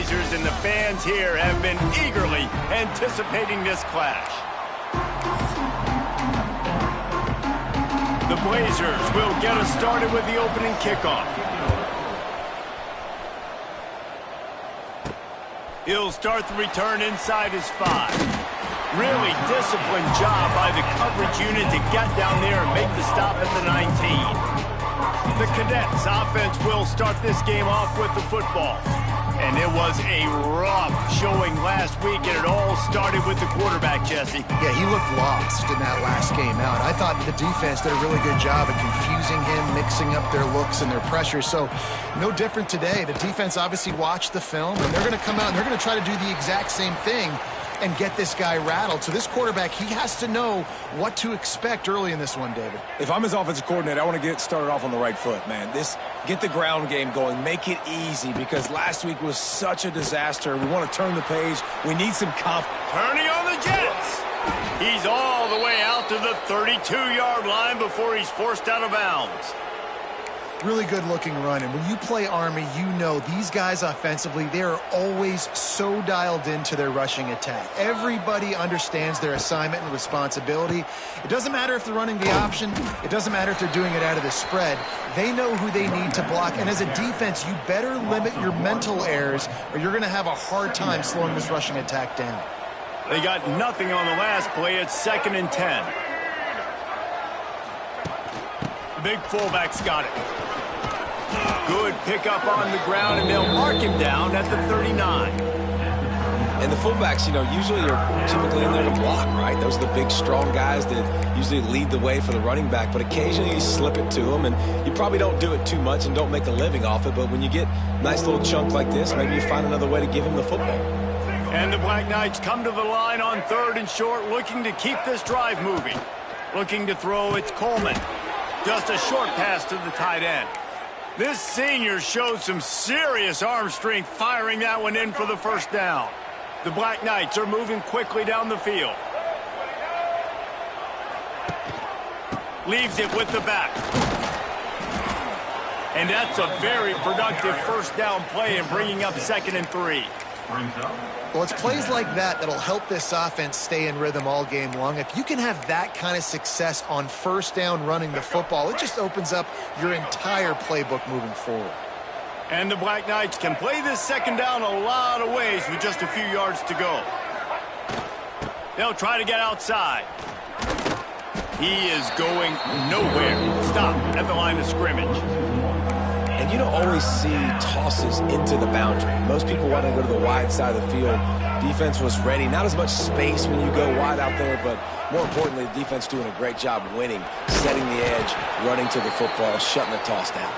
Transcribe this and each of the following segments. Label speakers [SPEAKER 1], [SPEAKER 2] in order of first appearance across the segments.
[SPEAKER 1] Blazers and the fans here have been eagerly anticipating this clash. The Blazers will get us started with the opening kickoff. He'll start the return inside his 5. Really disciplined job by the coverage unit to get down there and make the stop at the 19. The Cadets offense will start this game off with the football. And it was a rough showing last week, and it all started with the quarterback, Jesse.
[SPEAKER 2] Yeah, he looked lost in that last game out. I thought the defense did a really good job of confusing him, mixing up their looks and their pressure. So no different today. The defense obviously watched the film, and they're going to come out and they're going to try to do the exact same thing and get this guy rattled. So this quarterback, he has to know what to expect early in this one, David.
[SPEAKER 3] If I'm his offensive coordinator, I want to get started off on the right foot, man. Get the ground game going. Make it easy, because last week was such a disaster. We want to turn the page. We need some confidence.
[SPEAKER 1] Turning on the Jets. He's all the way out to the 32-yard line before he's forced out of bounds.
[SPEAKER 2] Really good-looking run, and when you play Army, you know these guys offensively, they are always so dialed into their rushing attack. Everybody understands their assignment and responsibility. It doesn't matter if they're running the option. It doesn't matter if they're doing it out of the spread. They know who they need to block, and as a defense, you better limit your mental errors, or you're going to have a hard time slowing this rushing attack down.
[SPEAKER 1] They got nothing on the last play. It's 2nd and 10. The big fullback's got it. Good pickup on the ground, and they'll mark him down at the 39.
[SPEAKER 3] And the fullbacks, usually are typically in there to block, right? Those are the big, strong guys that usually lead the way for the running back. But occasionally you slip it to them, and you probably don't do it too much and don't make a living off it. But when you get a nice little chunk like this, maybe you find another way to give him the football.
[SPEAKER 1] And the Black Knights come to the line on 3rd and short, looking to keep this drive moving. Looking to throw, it's Coleman. Just a short pass to the tight end. This senior shows some serious arm strength, firing that one in for the first down. The Black Knights are moving quickly down the field. Leaves it with the back. And that's a very productive first down play in bringing up 2nd and 3.
[SPEAKER 2] Well, it's plays like that that'll help this offense stay in rhythm all game long. If you can have that kind of success on first down running the football, it just opens up your entire playbook moving forward.
[SPEAKER 1] And the Black Knights can play this 2nd down a lot of ways with just a few yards to go. They'll try to get outside. He is going nowhere. Stop at the line of scrimmage.
[SPEAKER 3] And you don't always see tosses into the boundary. Most people want to go to the wide side of the field. Defense was ready. Not as much space when you go wide out there, but more importantly, the defense doing a great job winning, setting the edge, running to the football, shutting the toss down.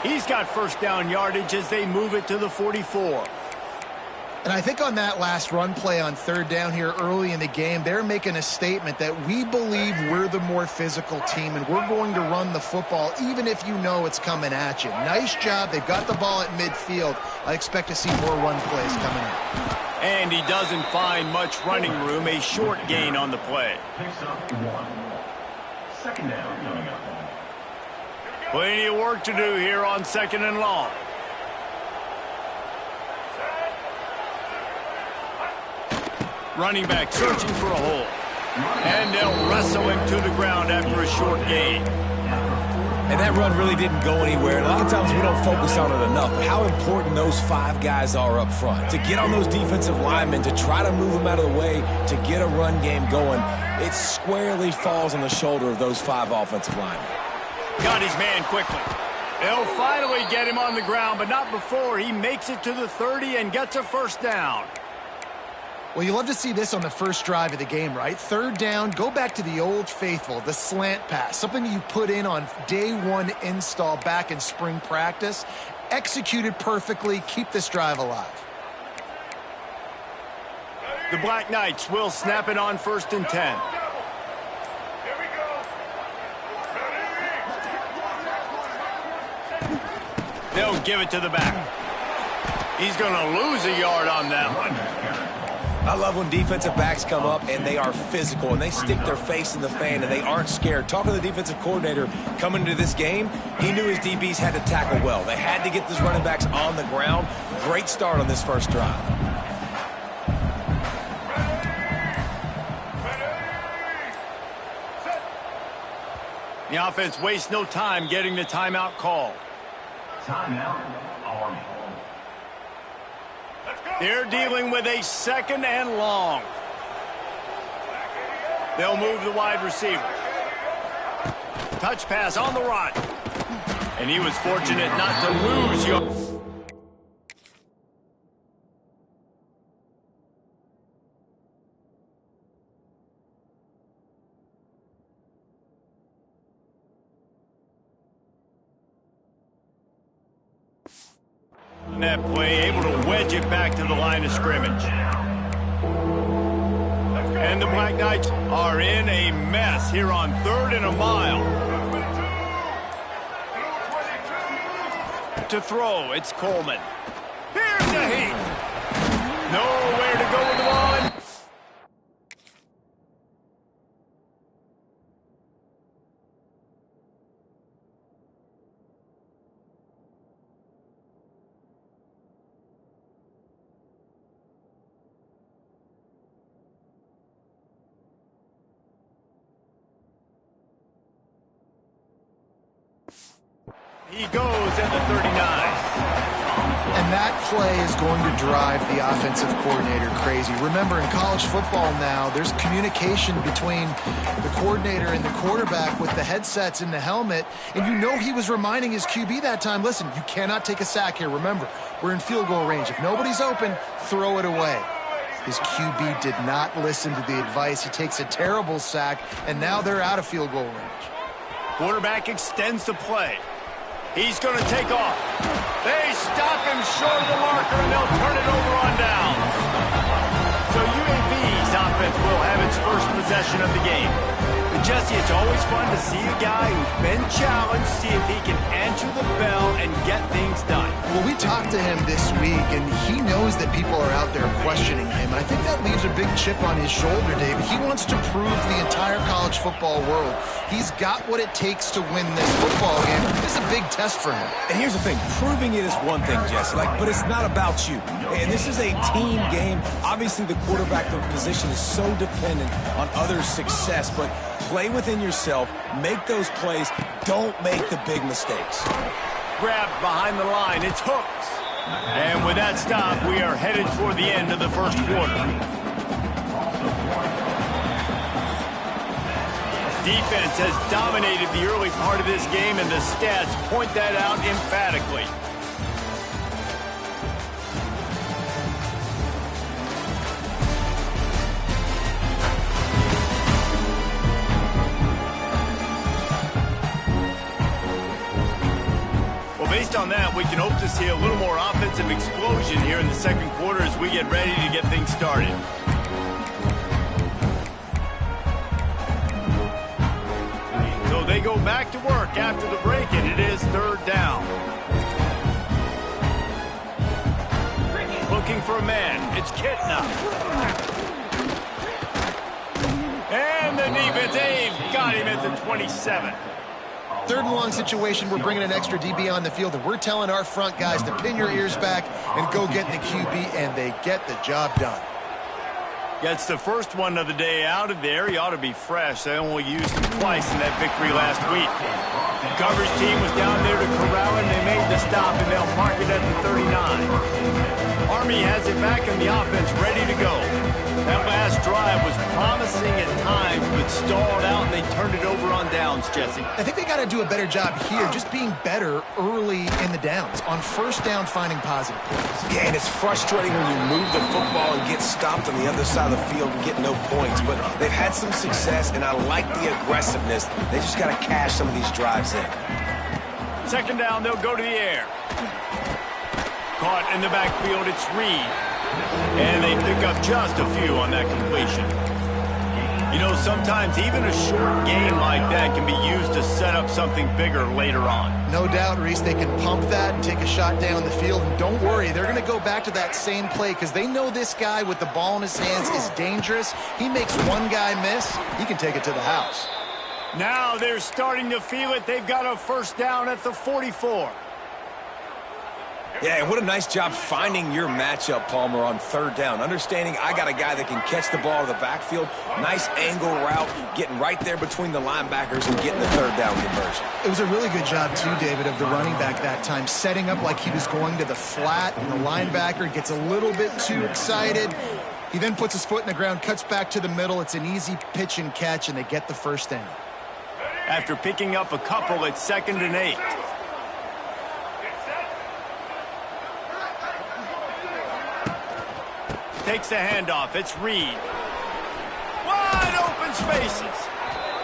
[SPEAKER 1] He's got first down yardage as they move it to the 44.
[SPEAKER 2] And I think on that last run play on 3rd down here early in the game, they're making a statement that we believe we're the more physical team and we're going to run the football even if you know it's coming at you. Nice job. They've got the ball at midfield. I expect to see more run plays coming up.
[SPEAKER 1] And he doesn't find much running room. A short gain on the play.
[SPEAKER 4] Picks up 1. 2nd down coming up.
[SPEAKER 1] Plenty of work to do here on 2nd and long. Running back searching for a hole. And they'll wrestle him to the ground after a short gain.
[SPEAKER 3] And that run really didn't go anywhere. And a lot of times we don't focus on it enough. But how important those 5 guys are up front. To get on those defensive linemen, to try to move them out of the way, to get a run game going, it squarely falls on the shoulder of those 5 offensive linemen.
[SPEAKER 1] Got his man quickly. They'll finally get him on the ground, but not before he makes it to the 30 and gets a first down.
[SPEAKER 2] Well, you love to see this on the first drive of the game, right? 3rd down, go back to the old faithful, the slant pass, something you put in on day 1 install back in spring practice. Executed perfectly, keep this drive alive.
[SPEAKER 1] The Black Knights will snap it on 1st and 10. They'll give it to the back. He's going to lose a yard on that one.
[SPEAKER 3] I love when defensive backs come up and they are physical and they stick their face in the fan and they aren't scared. Talking to the defensive coordinator coming into this game, he knew his DBs had to tackle well. They had to get these running backs on the ground. Great start on this first drive.
[SPEAKER 1] The offense wastes no time getting the timeout called.
[SPEAKER 4] Timeout, Army.
[SPEAKER 1] They're dealing with a 2nd and long. They'll move the wide receiver. Touch pass on the run. And he was fortunate not to lose yards. That play, able to wedge it back to the line of scrimmage. And the Black Knights are in a mess here on 3rd and a mile. To throw, it's Coleman. Here's the heat. Nowhere to go with the ball. He goes at the 39.
[SPEAKER 2] And that play is going to drive the offensive coordinator crazy. Remember, in college football now, there's communication between the coordinator and the quarterback with the headsets in the helmet. And you know he was reminding his QB that time, listen, you cannot take a sack here. Remember, we're in field goal range. If nobody's open, throw it away. His QB did not listen to the advice. He takes a terrible sack, and now they're out of field goal range.
[SPEAKER 1] Quarterback extends the play. He's going to take off. They stop him short of the marker, and they'll turn it over on downs. So UAB's offense will have its first possession of the game. But Jesse, it's always fun to see a guy who's been challenged, see if he can answer the bell and get things done.
[SPEAKER 2] Well, we talked to him this week, and he knows that people are out there questioning him. I think that leaves a big chip on his shoulder, David. He wants to prove to the entire college football world he's got what it takes to win this football game. This is a big test for him.
[SPEAKER 3] And here's the thing, proving it is one thing, Jesse, but it's not about you. And this is a team game. Obviously, the quarterback position is so dependent on others' success, but play within yourself, make those plays, don't make the big mistakes.
[SPEAKER 1] Grabbed behind the line, it's Hooks. And with that stop, we are headed toward the end of the first quarter. Defense has dominated the early part of this game, and the stats point that out emphatically. Based on that, we can hope to see a little more offensive explosion here in the second quarter as we get ready to get things started. So they go back to work after the break, and it is 3rd down. Looking for a man. It's Kitna. And the defense, they've got him at the 27.
[SPEAKER 2] 3rd and long situation, we're bringing an extra DB on the field, and we're telling our front guys to pin your ears back and go get the QB, and they get the job done.
[SPEAKER 1] Gets the first one of the day out of there. He ought to be fresh. They only used him twice in that victory last week. The coverage team was down there to corral him. They made the stop, and they'll park it at the 39. Army has it back in the offense, ready to go. That last drive was promising at times, but stalled out, and they turned it over on downs, Jesse.
[SPEAKER 2] I think they got to do a better job here, just being better early in the downs. On 1st down, finding positive plays.
[SPEAKER 3] Yeah, and it's frustrating when you move the football and get stopped on the other side of the field and get no points. But they've had some success, and I like the aggressiveness. They just got to cash some of these drives in.
[SPEAKER 1] 2nd down, they'll go to the air. Caught in the backfield, it's Reed. And they pick up just a few on that completion. You know, sometimes even a short game like that can be used to set up something bigger later on.
[SPEAKER 2] No doubt, Reese, they can pump that and take a shot down the field. And don't worry, they're going to go back to that same play because they know this guy with the ball in his hands is dangerous. He makes one guy miss, he can take it to the house.
[SPEAKER 1] Now they're starting to feel it. They've got a first down at the 44.
[SPEAKER 3] Yeah, and what a nice job finding your matchup, Palmer, on third down. Understanding I got a guy that can catch the ball to the backfield. Nice angle route, getting right there between the linebackers and getting the third down conversion.
[SPEAKER 2] It was a really good job, too, David, of the running back that time, setting up like he was going to the flat, and the linebacker gets a little bit too excited. He then puts his foot in the ground, cuts back to the middle. It's an easy pitch and catch, and they get the first down.
[SPEAKER 1] After picking up a couple, it's 2nd and 8. Takes the handoff. It's Reed. Wide open spaces.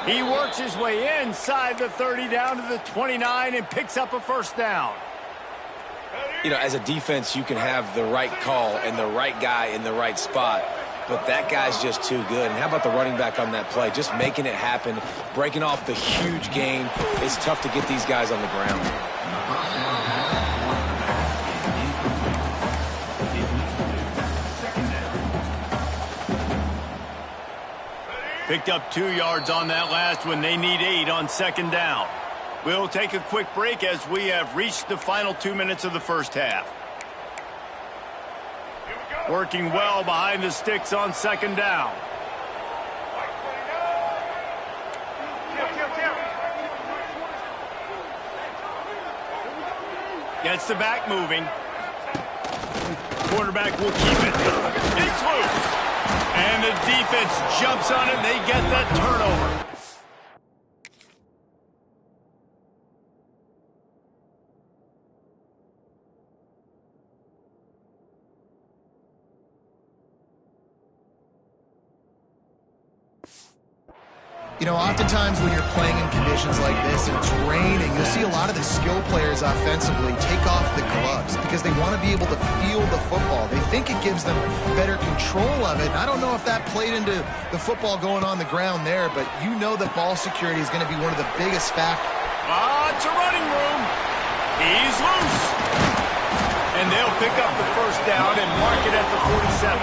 [SPEAKER 1] He works his way inside the 30 down to the 29 and picks up a first down.
[SPEAKER 3] You know, as a defense, you can have the right call and the right guy in the right spot, but that guy's just too good. And how about the running back on that play? Just making it happen, breaking off the huge gain. It's tough to get these guys on the ground.
[SPEAKER 1] Picked up 2 yards on that last one. They need 8 on 2nd down. We'll take a quick break as we have reached the final 2 minutes of the first half. Working well behind the sticks on 2nd down. Gets the back moving. Quarterback will keep it. It's loose. And the defense jumps on it, and they get that turnover.
[SPEAKER 2] You know, oftentimes when you're playing in conditions like this and it's raining, you'll see a lot of the skill players offensively take off the gloves because they want to be able to feel the football. They think it gives them better control of it. And I don't know if that played into the football going on the ground there, but you know that ball security is going to be one of the biggest factors.
[SPEAKER 1] It's a running room. He's loose. And they'll pick up the first down and mark it at the 47.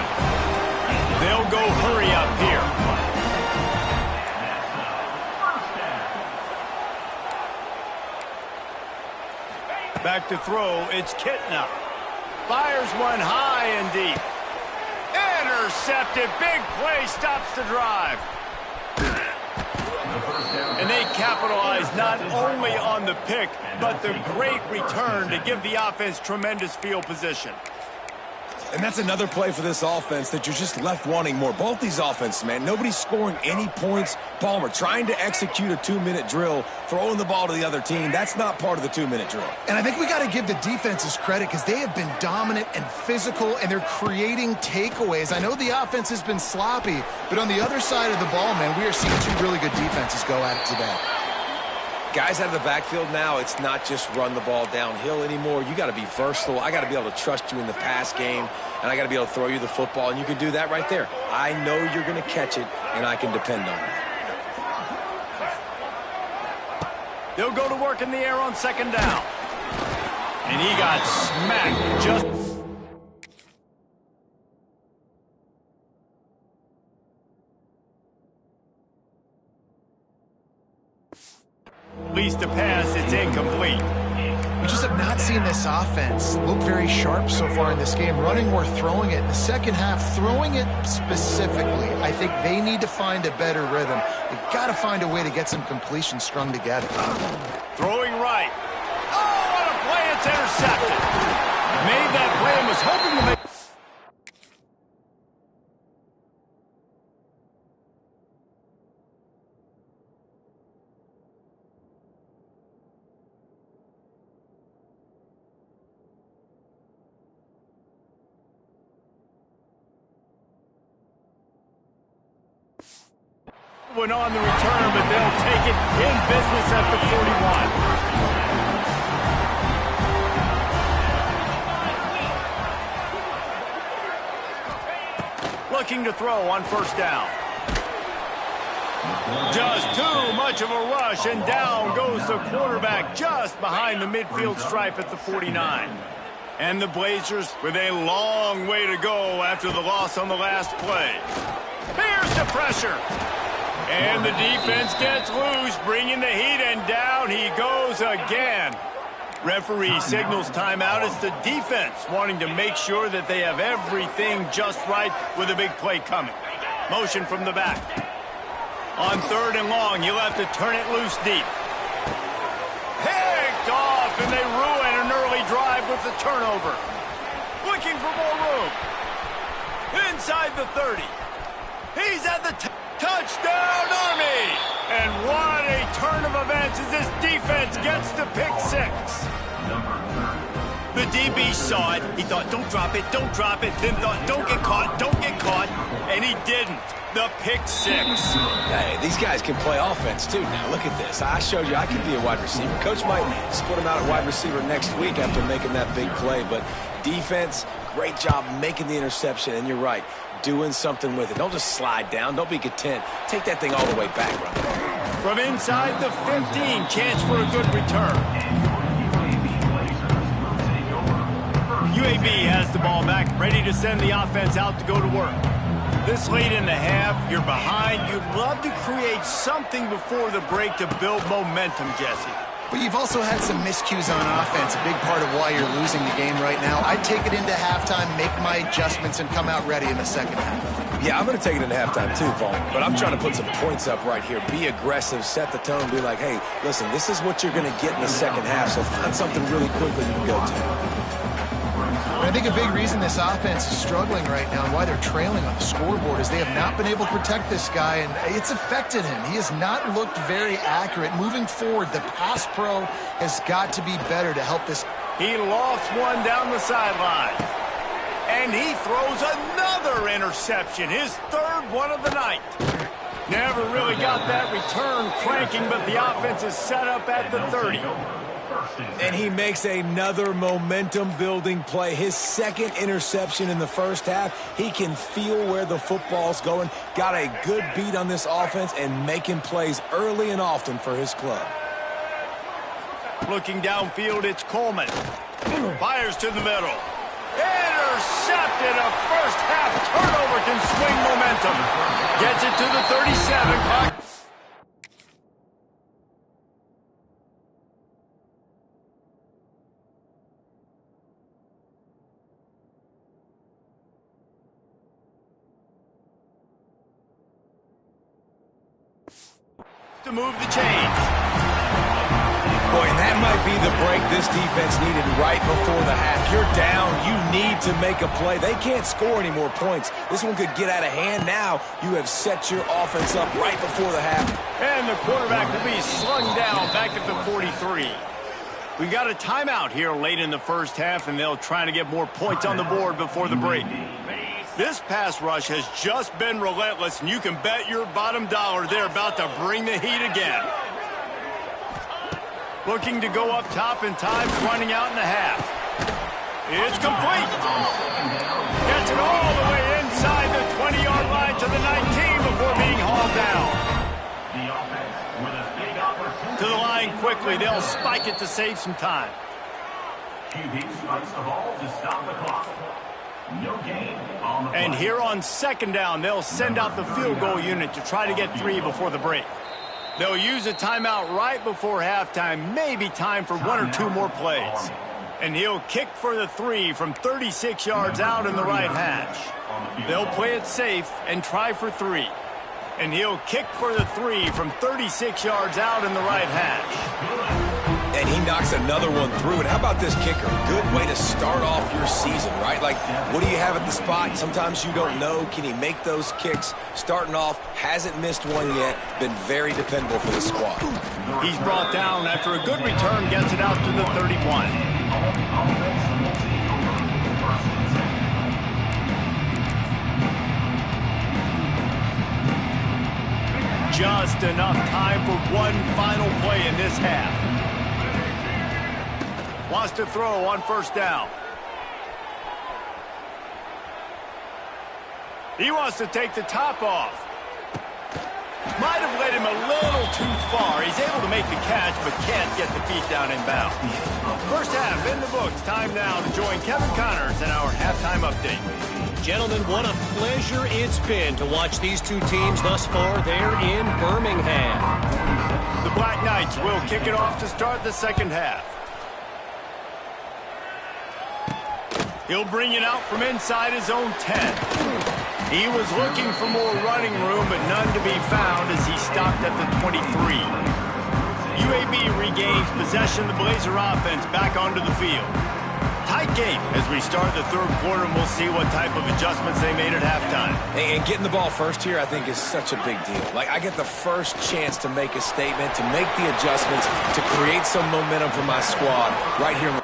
[SPEAKER 1] They'll go hurry up here. Back to throw, it's Kitna. Fires one high and deep. Intercepted, big play, stops the drive. And they capitalize not only on the pick, but the great return to give the offense tremendous field position.
[SPEAKER 3] And that's another play for this offense that you're just left wanting more. Both these offenses, man, nobody's scoring any points. Palmer trying to execute a 2-minute drill, throwing the ball to the other team. That's not part of the 2-minute drill.
[SPEAKER 2] And I think we got to give the defenses credit because they have been dominant and physical, and they're creating takeaways. I know the offense has been sloppy, but on the other side of the ball, man, we are seeing 2 really good defenses go at it today.
[SPEAKER 3] Guys out of the backfield now, it's not just run the ball downhill anymore. You got to be versatile. I got to be able to trust you in the pass game, and I got to be able to throw you the football, and you can do that right there. I know you're going to catch it, and I can depend on it.
[SPEAKER 1] They'll go to work in the air on 2nd down. And he got smacked just... At least the pass, it's incomplete.
[SPEAKER 2] We just have not seen this offense look very sharp so far in this game, running or throwing it. In the second half, throwing it specifically, I think they need to find a better rhythm. They've got to find a way to get some completions strung together.
[SPEAKER 1] Throwing right. Oh, what a play. It's intercepted. Made that play and was hoping to make... Went on the return, but they'll take it in business at the 41. Looking to throw on 1st down. Just too much of a rush, and down goes the quarterback just behind the midfield stripe at the 49. And the Blazers with a long way to go after the loss on the last play. Here's the pressure. And the defense gets loose, bringing the heat, and down he goes again. Referee signals timeout. It's the defense wanting to make sure that they have everything just right with a big play coming. Motion from the back. On 3rd and long, you'll have to turn it loose deep. Picked off, and they ruin an early drive with the turnover. Looking for more room. Inside the 30. He's at the touchdown, Army! And what a turn of events as this defense gets to pick 6. The DB saw it. He thought, don't drop it, don't drop it. Then thought, don't get caught. And he didn't. The pick 6.
[SPEAKER 3] Hey, these guys can play offense, too. Now, look at this. I showed you I could be a wide receiver. Coach might split him out at wide receiver next week after making that big play. But defense, great job making the interception. And you're right, doing something with it. Don't just slide down. Don't be content. Take that thing all the way back, bro.
[SPEAKER 1] From inside the 15, chance for a good return. UAB has the ball back, ready to send the offense out to go to work. This late in the half, you're behind. You'd love to create something before the break to build momentum, Jesse.
[SPEAKER 2] But you've also had some miscues on offense, a big part of why you're losing the game right now. I'd take it into halftime, make my adjustments, and come out ready in the second half.
[SPEAKER 3] Yeah, I'm going to take it into halftime too, Vaughn. But I'm trying to put some points up right here. Be aggressive, set the tone, be like, hey, listen, this is what you're going to get in the second half, so find something really quickly you can go to.
[SPEAKER 2] I think a big reason this offense is struggling right now and why they're trailing on the scoreboard is they have not been able to protect this guy, and it's affected him. He has not looked very accurate. Moving forward, the pass pro has got to be better to help this.
[SPEAKER 1] He lofts one down the sideline. And he throws another interception, his 3rd one of the night. Never really got that return cranking, but the offense is set up at the 30.
[SPEAKER 3] And he makes another momentum-building play. His 2nd interception in the first half. He can feel where the football's going. Got a good beat on this offense and making plays early and often for his club.
[SPEAKER 1] Looking downfield, it's Coleman. Fires to the middle. Intercepted. A first-half turnover can swing momentum. Gets it to the 37. To move the chains.
[SPEAKER 3] Boy, and that might be the break this defense needed right before the half. You're down. You need to make a play. They can't score any more points. This one could get out of hand now. You have set your offense up right before the half.
[SPEAKER 1] And the quarterback will be slung down back at the 43. We got a timeout here late in the first half, and they'll try to get more points on the board before the break. This pass rush has just been relentless, and you can bet your bottom dollar they're about to bring the heat again. Looking to go up top, and time's running out in the half. It's complete. Gets it all the way inside the 20-yard line to the 19 before being hauled down. To the line quickly. They'll spike it to save some time.
[SPEAKER 4] QB spikes the ball to stop the clock. No gain on the play.
[SPEAKER 1] And here on 2nd down, they'll send out the field goal unit to try to get 3 before the break. They'll use a timeout right before halftime, maybe time for 1 or 2 more plays. And he'll kick for the 3 from 36 yards out in the right hash. They'll play it safe and try for 3. And he'll kick for the 3 from 36 yards out in the right hash.
[SPEAKER 3] And he knocks another one through. And how about this kicker? Good way to start off your season, right? Like, what do you have at the spot? Sometimes you don't know. Can he make those kicks? Starting off, hasn't missed one yet. Been very dependable for the squad.
[SPEAKER 1] He's brought down after a good return, gets it out to the 31. Just enough time for one final play in this half. Wants to throw on 1st down. He wants to take the top off. Might have far. He's able to make the catch, but can't get the feet down inbound. First half in the books. Time now to join Kevin Connors in our halftime update.
[SPEAKER 5] Gentlemen, what a pleasure it's been to watch these two teams thus far. They're in Birmingham.
[SPEAKER 1] The Black Knights will kick it off to start the second half. He'll bring it out from inside his own 10. He was looking for more running room, but none to be found as he stopped at the 23. UAB regains possession of the Blazer offense back onto the field. Tight game as we start the third quarter, and we'll see what type of adjustments they made at halftime.
[SPEAKER 3] And getting the ball first here, I think, is such a big deal. Like, I get the first chance to make a statement, to make the adjustments, to create some momentum for my squad right here.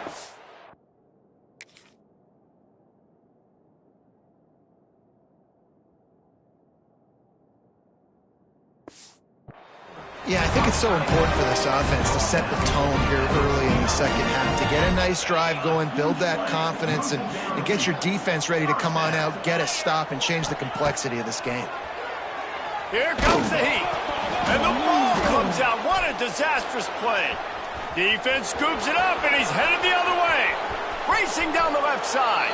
[SPEAKER 2] Yeah, I think it's so important for this offense to set the tone here early in the second half, to get a nice drive going, build that confidence, and get your defense ready to come on out, get a stop, and change the complexity of this game.
[SPEAKER 1] Here comes the heat, and the ball comes out. What a disastrous play. Defense scoops it up, and he's headed the other way. Racing down the left side.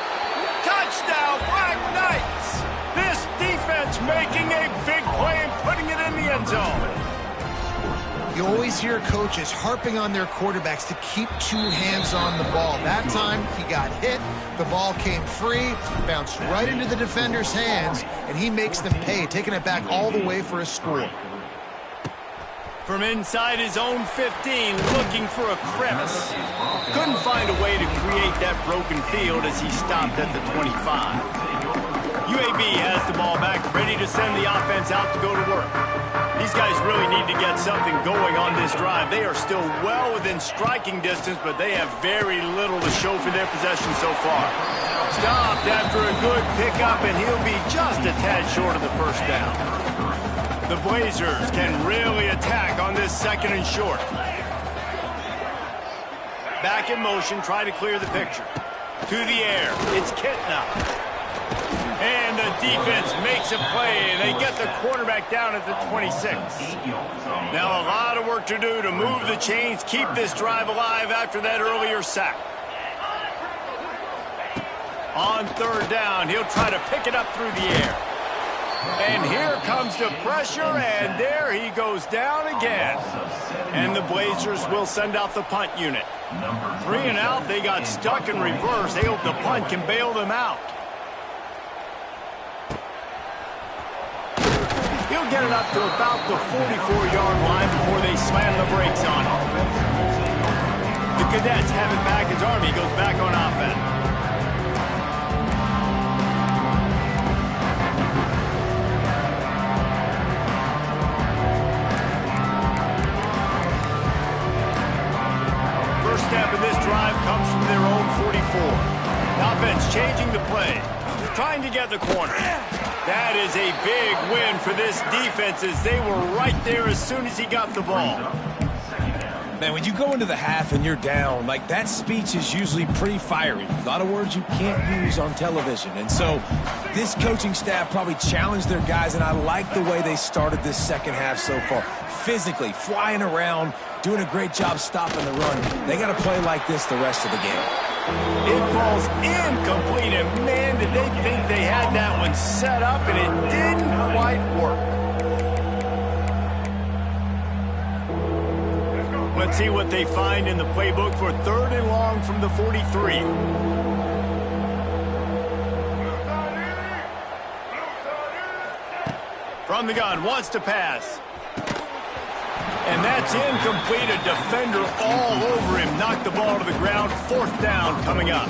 [SPEAKER 1] Touchdown, Black Knights. This defense making a big play and putting it in the end zone.
[SPEAKER 2] You always hear coaches harping on their quarterbacks to keep two hands on the ball. That time, he got hit, the ball came free, bounced right into the defender's hands, and he makes them pay, taking it back all the way for a score.
[SPEAKER 1] From inside his own 15, looking for a crevice. Couldn't find a way to create that broken field as he stopped at the 25. UAB has the ball back, ready to send the offense out to go to work. These guys really need to get something going on this drive. They are still well within striking distance, but they have very little to show for their possession so far. Stopped after a good pickup, and he'll be just a tad short of the first down. The Blazers can really attack on this second and short. Back in motion, try to clear the picture. To the air, it's Kitna. And the defense makes a play, and they get the quarterback down at the 26. Now a lot of work to do to move the chains, keep this drive alive after that earlier sack. On third down, he'll try to pick it up through the air. And here comes the pressure, and there he goes down again. And the Blazers will send out the punt unit. 3 and out, they got stuck in reverse. They hope the punt can bail them out. He'll get it up to about the 44-yard line before they slam the brakes on him. The Cadets have it back as Army goes back on offense. First step in this drive comes from their own 44. The offense changing the play, trying to get the corner. That is a big win for this defense as they were right there as soon as he got the ball.
[SPEAKER 3] Man, when you go into the half and you're down, like, that speech is usually pretty fiery. A lot of words you can't use on television. And so this coaching staff probably challenged their guys, and I like the way they started this second half so far. Physically, flying around, doing a great job stopping the run. They got to play like this the rest of the game.
[SPEAKER 1] It falls incomplete, and man, did they think they had that one set up, and it didn't quite work. Let's see what they find in the playbook for third and long from the 43. From the gun, wants to pass. And that's incomplete. A defender all over him. Knocked the ball to the ground. Fourth down coming up.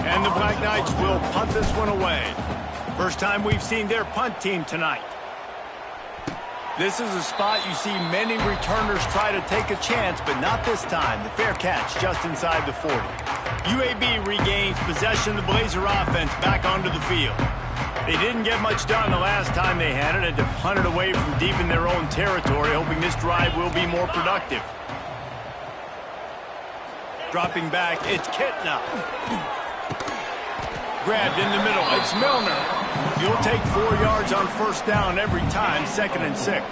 [SPEAKER 1] And the Black Knights will punt this one away. First time we've seen their punt team tonight. This is a spot you see many returners try to take a chance, but not this time. The fair catch just inside the 40. UAB regains possession of the Blazer offense back onto the field. They didn't get much done the last time they had it, and to punt it away from deep in their own territory, hoping this drive will be more productive. Dropping back, it's Kitna. Grabbed in the middle, it's Milner. He'll take 4 yards on first down every time, 2nd and 6.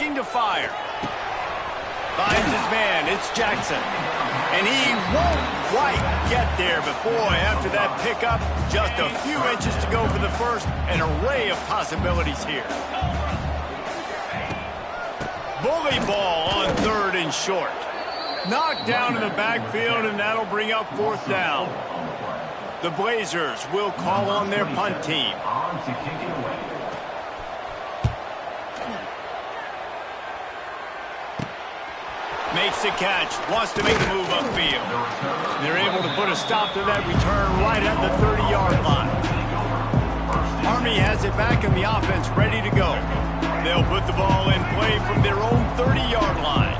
[SPEAKER 1] looking to fire. Finds his man. It's Jackson. And he won't quite get there, but boy, after that pickup, just a few inches to go for the first. An array of possibilities here. Bully ball on 3rd and short. Knocked down in the backfield, and that'll bring up 4th down. The Blazers will call on their punt team.
[SPEAKER 4] On to kick it away.
[SPEAKER 1] Makes the catch, wants to make a move upfield. They're able to put a stop to that return right at the 30-yard line. Army has it back in the offense, ready to go. They'll put the ball in play from their own 30-yard line.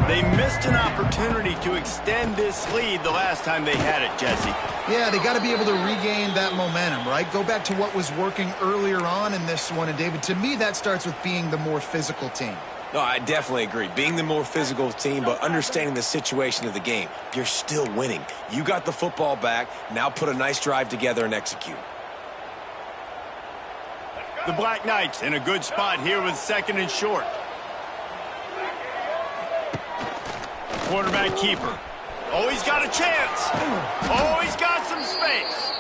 [SPEAKER 1] They missed an opportunity to extend this lead the last time they had it, Jesse.
[SPEAKER 2] Yeah, they got to be able to regain that momentum, right? Go back to what was working earlier on in this one. And, David, to me, that starts with being the more physical team.
[SPEAKER 3] No, I definitely agree. Being the more physical team, but understanding the situation of the game. You're still winning. You got the football back. Now put a nice drive together and execute.
[SPEAKER 1] The Black Knights in a good spot here with 2nd and short. Quarterback keeper. Oh, he's got a chance. Oh, he's got some space.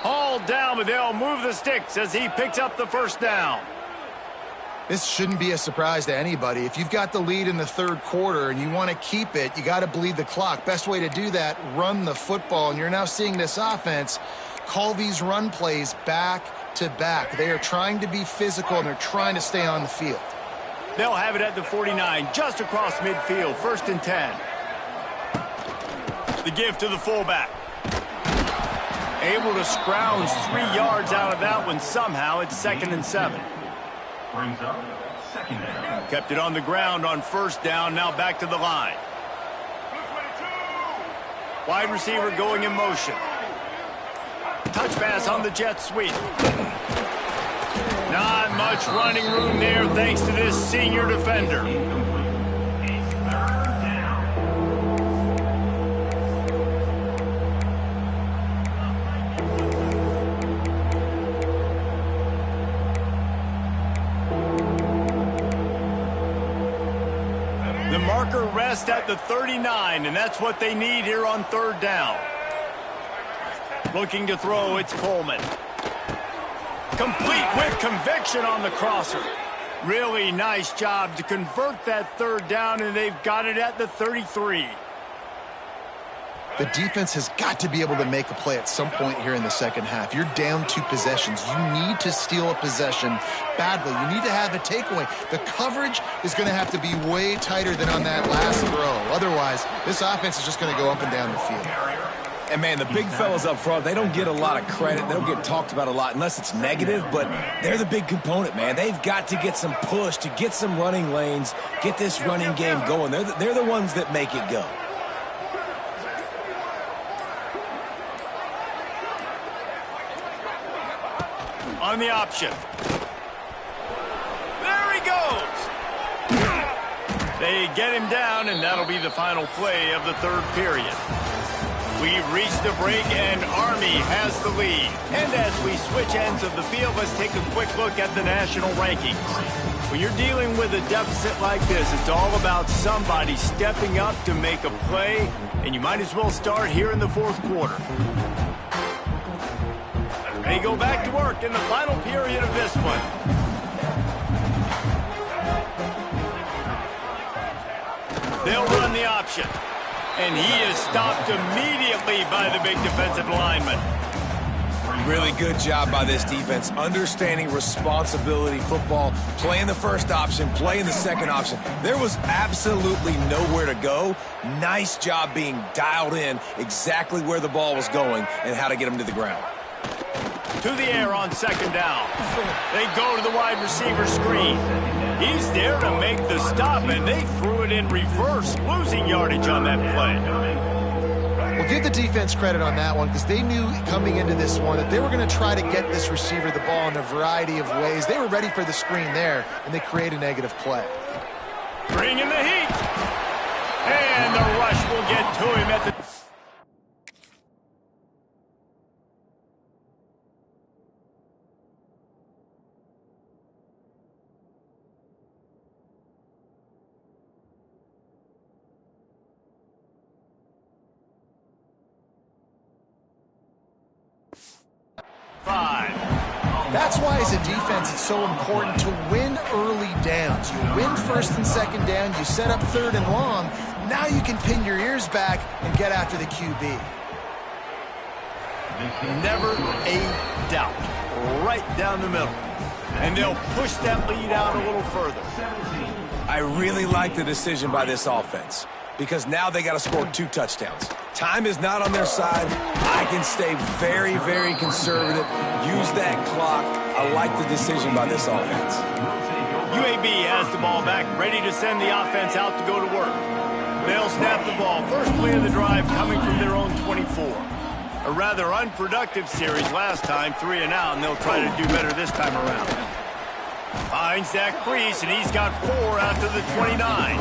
[SPEAKER 1] Hauled down, but they'll move the sticks as he picks up the 1st down.
[SPEAKER 2] This shouldn't be a surprise to anybody. If you've got the lead in the 3rd quarter and you want to keep it, you got to bleed the clock. Best way to do that, run the football. And you're now seeing this offense call these run plays back to back. They are trying to be physical, and they're trying to stay on the field.
[SPEAKER 1] They'll have it at the 49, just across midfield, 1st and 10. The give to the fullback. Able to scrounge 3 yards out of that one somehow. It's 2nd and 7.
[SPEAKER 4] Brings up 2nd down.
[SPEAKER 1] Kept it on the ground on 1st down, now back to the line. Wide receiver going in motion. Touch pass on the jet sweep. Not much running room there thanks to this senior defender.
[SPEAKER 4] It's 3rd down.
[SPEAKER 1] The marker rests at the 39, and that's what they need here on 3rd down. Looking to throw, it's Coleman. Complete with conviction on the crosser. Really nice job to convert that 3rd down, and they've got it at the 33.
[SPEAKER 2] The defense has got to be able to make a play at some point here in the 2nd half. You're down 2 possessions. You need to steal a possession badly. You need to have a takeaway. The coverage is going to have to be way tighter than on that last throw. Otherwise, this offense is just going to go up and down the field.
[SPEAKER 3] And, man, the big fellas up front, they don't get a lot of credit. They don't get talked about a lot unless it's negative, but they're the big component, man. They've got to get some push, to get some running lanes, get this running game going. They're the ones that make it go.
[SPEAKER 1] On the option. There he goes. They get him down, and that'll be the final play of the 3rd period. We've reached the break, and Army has the lead. And as we switch ends of the field, let's take a quick look at the national rankings. When you're dealing with a deficit like this, it's all about somebody stepping up to make a play, and you might as well start here in the 4th quarter. They go back to work in the final period of this one. They'll run the option. And he is stopped immediately by the big defensive lineman.
[SPEAKER 3] Really good job by this defense, understanding responsibility football, playing the 1st option, playing the 2nd option. There was absolutely nowhere to go. Nice job being dialed in exactly where the ball was going and how to get him to the ground.
[SPEAKER 1] To the air on 2nd down. They go to the wide receiver screen. He's there to make the stop, and they threw it in reverse, losing yardage on that play.
[SPEAKER 2] Well, give the defense credit on that one, because they knew coming into this one that they were going to try to get this receiver the ball in a variety of ways. They were ready for the screen there, and they create a negative play.
[SPEAKER 1] Bringing the heat. And the rush will get to him at the...
[SPEAKER 2] That's why as a defense it's so important to win early downs. You win first and second down, you set up third and long. Now you can pin your ears back and get after the QB.
[SPEAKER 1] Never a doubt. Right down the middle. And they'll push that lead out a little further.
[SPEAKER 3] I really like the decision by this offense because now they got to score 2 touchdowns. Time is not on their side. I can stay very, very conservative. Use that clock. I like the decision by this offense.
[SPEAKER 1] UAB has the ball back, ready to send the offense out to go to work. They'll snap the ball. First play of the drive coming from their own 24. A rather unproductive series last time, 3 and out, and they'll try to do better this time around. Finds that crease, and he's got 4 after the 29.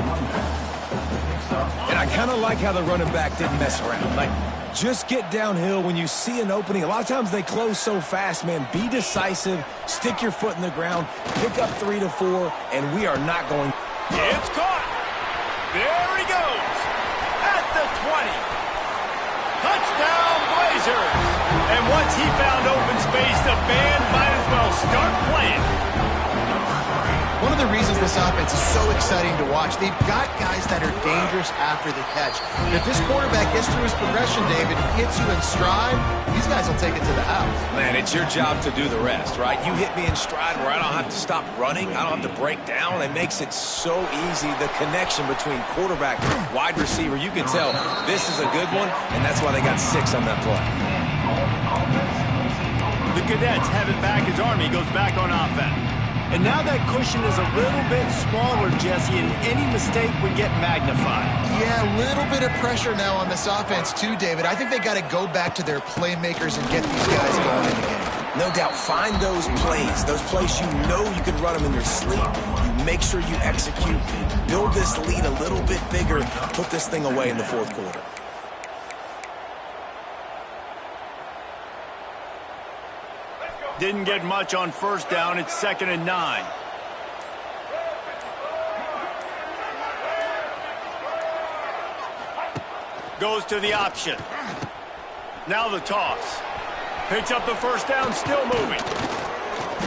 [SPEAKER 3] And I kind of like how the running back didn't mess around. Like, just get downhill when you see an opening. A lot of times they close so fast, man. Be decisive, stick your foot in the ground, pick up 3 to 4, and we are not going.
[SPEAKER 1] It's caught. There he goes. At the 20. Touchdown, Blazers. And once he found open space, the band might as well start playing.
[SPEAKER 2] One of the reasons this offense is so exciting to watch, they've got guys that are dangerous after the catch. And if this quarterback gets through his progression, David, hits you in stride, these guys will take it to the house.
[SPEAKER 3] Man, it's your job to do the rest, right? You hit me in stride where I don't have to stop running. I don't have to break down. It makes it so easy. The connection between quarterback and wide receiver, you can tell this is a good one, and that's why they got 6 on that play.
[SPEAKER 1] The Cadets have it back as Army goes back on offense. And now that cushion is a little bit smaller, Jesse, and any mistake would get magnified.
[SPEAKER 2] Yeah, a little bit of pressure now on this offense too, David. I think they got to go back to their playmakers and get these guys going in the game.
[SPEAKER 3] No doubt, find those plays you know you can run them in your sleep. You make sure you execute, build this lead a little bit bigger, put this thing away in the 4th quarter.
[SPEAKER 1] Didn't get much on first down. It's 2nd and 9. Goes to the option. Now the toss. Picks up the first down, still moving.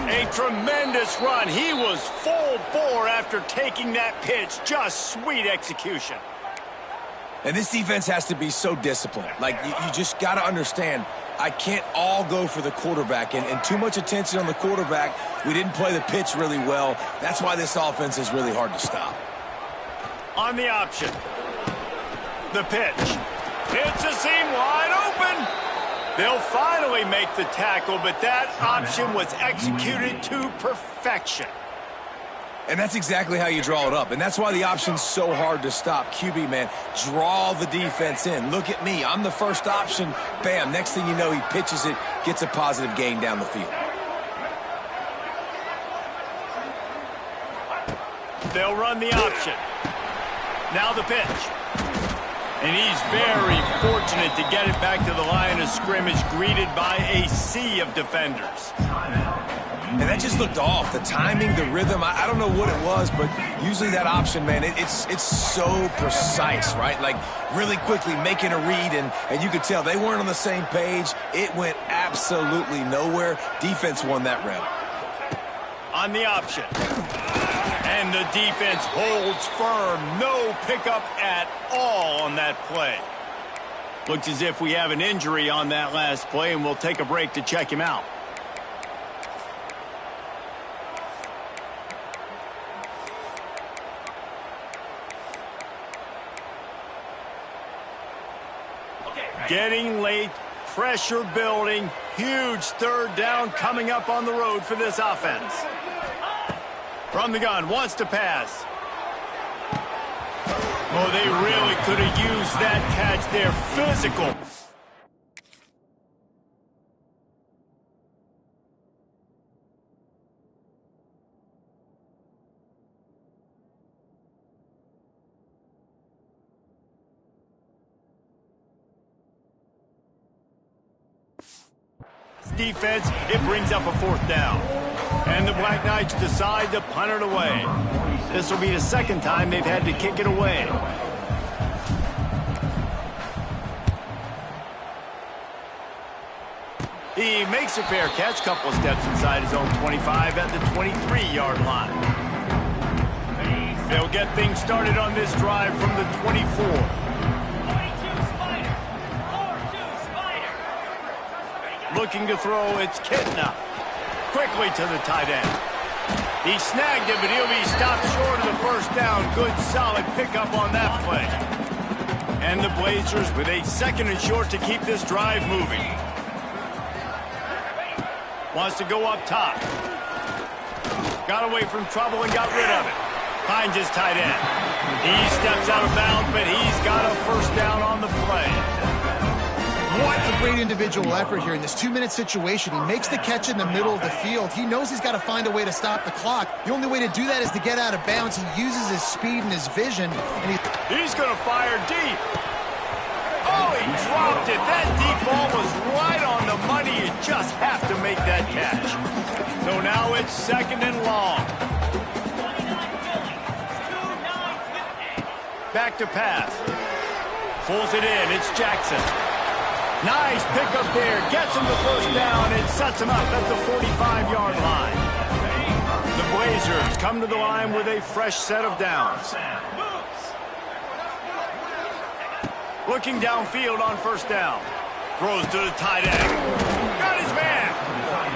[SPEAKER 1] A tremendous run. He was full bore after taking that pitch. Just sweet execution.
[SPEAKER 3] And this defense has to be so disciplined. Like, you just got to understand, I can't all go for the quarterback. And too much attention on the quarterback. We didn't play the pitch really well. That's why this offense is really hard to stop.
[SPEAKER 1] On the option. The pitch. It's a seam wide open. They'll finally make the tackle, but that option was executed to perfection.
[SPEAKER 3] And that's exactly how you draw it up. And that's why the option's so hard to stop. QB, man, draw the defense in. Look at me. I'm the first option. Bam. Next thing you know, he pitches it, gets a positive gain down the field.
[SPEAKER 1] They'll run the option. Now the pitch. And he's very fortunate to get it back to the line of scrimmage, greeted by a sea of defenders.
[SPEAKER 3] And that just looked off. The timing, the rhythm, I don't know what it was, but usually that option, man, it's so precise, right? Like, really quickly making a read, and you could tell they weren't on the same page. It went absolutely nowhere. Defense won that round.
[SPEAKER 1] On the option. And the defense holds firm. No pickup at all on that play. Looks as if we have an injury on that last play, and we'll take a break to check him out. Getting late, pressure building, huge 3rd down coming up on the road for this offense. From the gun, wants to pass. Oh, they really could have used that catch there. Physical. Defense, it brings up a 4th down. And the Black Knights decide to punt it away. This will be the 2nd time they've had to kick it away. He he makes a fair catch, couple of steps inside his own 25 at the 23-yard line. They'll get things started on this drive from the 24. Looking to throw, it's Kitna. Quickly to the tight end. He snagged it, but he'll be stopped short of the first down. Good, solid pickup on that play. And the Blazers with a 2nd and short to keep this drive moving. Wants to go up top. Got away from trouble and got rid of it. Finds his tight end. He steps out of bounds, but he's got a first down on the play.
[SPEAKER 2] What a great individual effort here in this 2-minute situation. He makes the catch in the middle of the field. He knows he's got to find a way to stop the clock. The only way to do that is to get out of bounds. He uses his speed and his vision. And
[SPEAKER 1] he's going to fire deep. Oh, he dropped it. That deep ball was right on the money. You just have to make that catch. So now it's 2nd and long. Back to pass. Pulls it in. It's Jackson. Nice pickup there. Gets him the first down and sets him up at the 45-yard line. The Blazers come to the line with a fresh set of downs. Looking downfield on first down. Throws to the tight end. Got his man.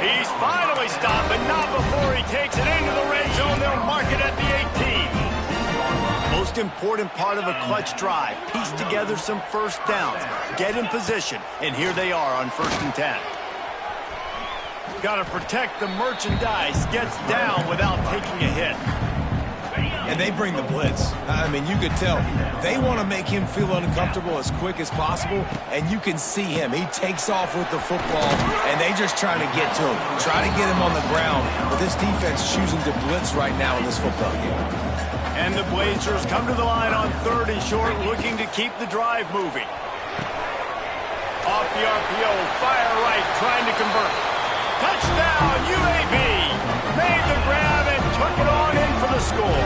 [SPEAKER 1] He's finally stopped, but not before he takes it into the red zone. They'll mark it at the 18. Most important part of a clutch drive. Piece together some first downs. Get in position. And here they are on 1st and 10. Got to protect the merchandise. Gets down without taking a hit.
[SPEAKER 3] And they bring the blitz. I mean, you could tell they want to make him feel uncomfortable as quick as possible, and you can see him. He takes off with the football, and they just trying to get to him, try to get him on the ground. But this defense choosing to blitz right now in this football game.
[SPEAKER 1] And the Blazers come to the line on 3rd and short, looking to keep the drive moving. Off the RPO, fire right, trying to convert. Touchdown, UAB! Made the grab and took it on in for the score.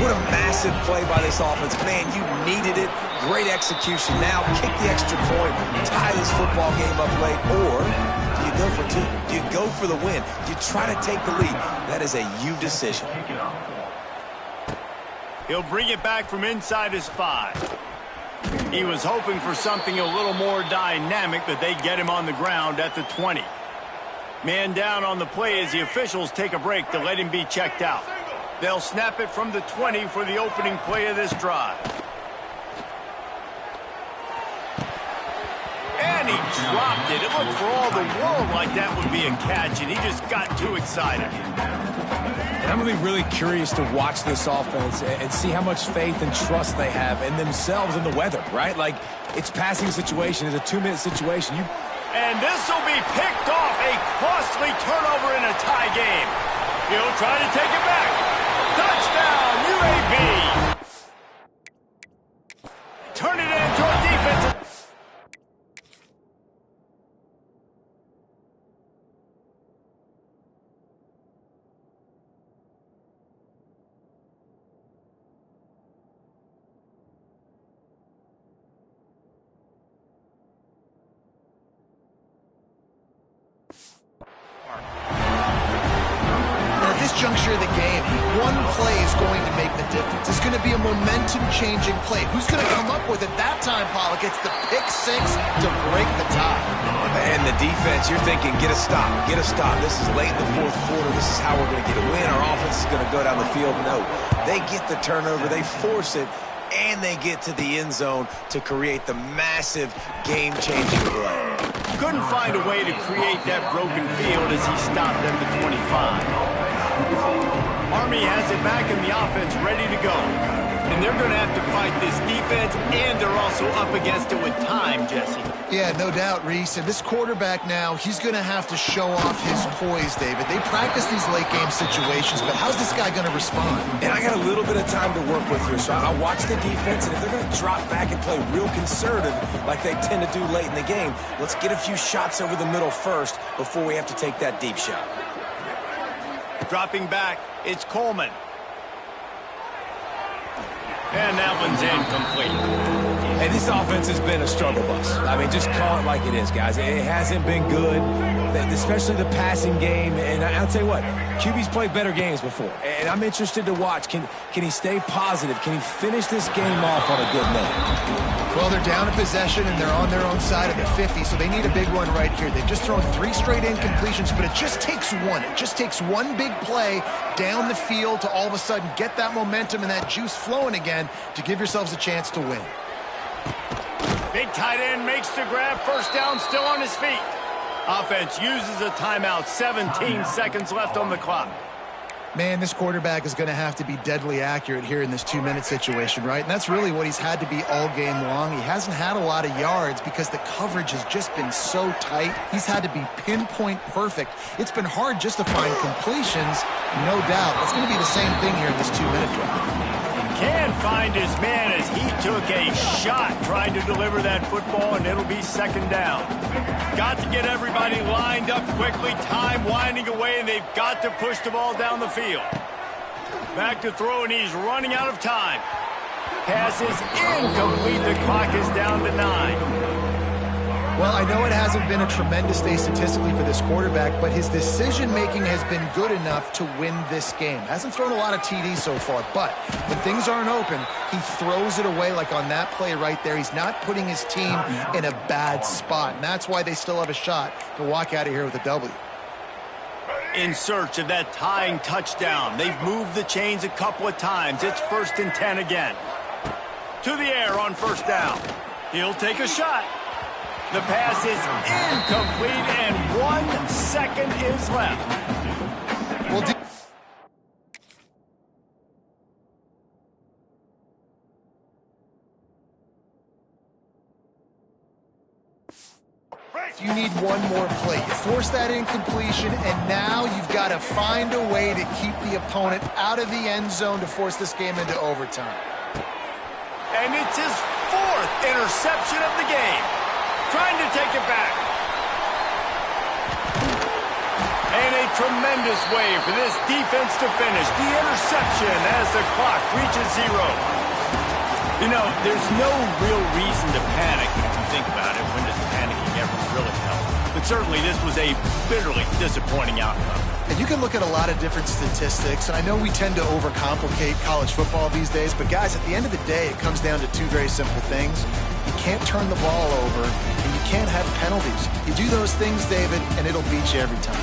[SPEAKER 3] What a massive play by this offense. Man, you needed it. Great execution. Now kick the extra point, tie this football game up late, or do you go for 2? Do you go for the win? Do you try to take the lead? That is a you decision.
[SPEAKER 1] He'll bring it back from inside his 5. He was hoping for something a little more dynamic, but they get him on the ground at the 20. Man down on the play as the officials take a break to let him be checked out. They'll snap it from the 20 for the opening play of this drive. And he dropped it. It looked for all the world like that would be a catch, and he just got too excited.
[SPEAKER 3] And I'm going to be really curious to watch this offense and see how much faith and trust they have in themselves and the weather, right? Like, it's passing situation. It's a 2-minute situation.
[SPEAKER 1] And this will be picked off. A costly turnover in a tie game. He'll try to take it back. Touchdown, UAB. Turn it into a defensive.
[SPEAKER 2] Juncture of the game, one play is going to make the difference. It's going to be a momentum-changing play. Who's going to come up with it that time, Pollock? It's the pick 6 to break the tie.
[SPEAKER 3] And the defense, you're thinking, get a stop, get a stop. This is late in the 4th quarter. This is how we're going to get a win. Our offense is going to go down the field. No, they get the turnover, they force it, and they get to the end zone to create the massive game-changing play.
[SPEAKER 1] Couldn't find a way to create that broken field as he stopped at the 25. Army has it back in the offense ready to go. And they're going to have to fight this defense, and they're also up against it with time, Jesse.
[SPEAKER 2] Yeah, no doubt, Reese. And this quarterback now, he's going to have to show off his poise, David. They practice these late-game situations, but how's this guy going to respond?
[SPEAKER 3] And I got a little bit of time to work with here, so I watch the defense, and if they're going to drop back and play real conservative like they tend to do late in the game, let's get a few shots over the middle first before we have to take that deep shot.
[SPEAKER 1] Dropping back, it's Coleman. And that one's incomplete.
[SPEAKER 3] Hey, this offense has been a struggle bus. I mean, just call it like it is, guys. It hasn't been good, especially the passing game. And I'll tell you what, QB's played better games before. And I'm interested to watch. Can he stay positive? Can he finish this game off on a good note?
[SPEAKER 2] Well, they're down in possession, and they're on their own side of the 50, so they need a big one right here. They've just thrown 3 straight incompletions, but it just takes one. It just takes one big play down the field to all of a sudden get that momentum and that juice flowing again to give yourselves a chance to win.
[SPEAKER 1] Big tight end makes the grab. First down, still on his feet. Offense uses a timeout. 17 seconds left on the clock.
[SPEAKER 2] Man, this quarterback is going to have to be deadly accurate here in this 2-minute situation, right? And that's really what he's had to be all game long. He hasn't had a lot of yards because the coverage has just been so tight. He's had to be pinpoint perfect. It's been hard just to find completions, no doubt. That's going to be the same thing here in this 2-minute drive.
[SPEAKER 1] Can find his man as he took a shot trying to deliver that football, and it'll be second down. Got to get everybody lined up quickly. Time winding away, and they've got to push the ball down the field. Back to throw, and he's running out of time. Pass is incomplete. The clock is down to 9.
[SPEAKER 2] Well, I know it hasn't been a tremendous day statistically for this quarterback, but his decision-making has been good enough to win this game. Hasn't thrown a lot of TDs so far, but when things aren't open, he throws it away like on that play right there. He's not putting his team in a bad spot, and that's why they still have a shot to walk out of here with a W.
[SPEAKER 1] In search of that tying touchdown. They've moved the chains a couple of times. It's 1st and 10 again. To the air on first down. He'll take a shot. The pass is incomplete, and 1 second is left.
[SPEAKER 2] Well, you need one more play. You force that incompletion, and now you've got to find a way to keep the opponent out of the end zone to force this game into overtime.
[SPEAKER 1] And it's his 4th interception of the game. Trying to take it back. And a tremendous way for this defense to finish. The interception as the clock reaches 0. You know, there's no real reason to panic if you think about it. When does panicking ever really help? But certainly this was a bitterly disappointing outcome.
[SPEAKER 2] And you can look at a lot of different statistics, and I know we tend to overcomplicate college football these days, but guys, at the end of the day, it comes down to 2 very simple things. You can't turn the ball over, and you can't have penalties. You do those things, David, and it'll beat you every time.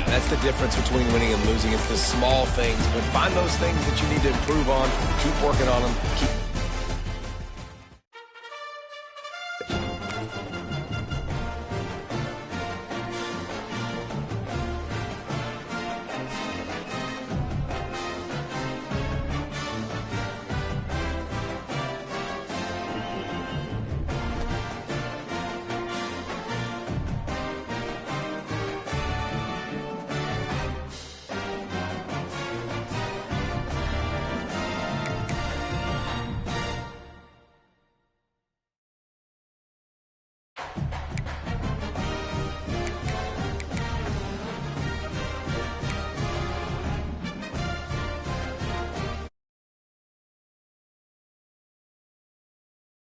[SPEAKER 3] That's the difference between winning and losing. It's the small things, but find those things that you need to improve on, keep working on them, keep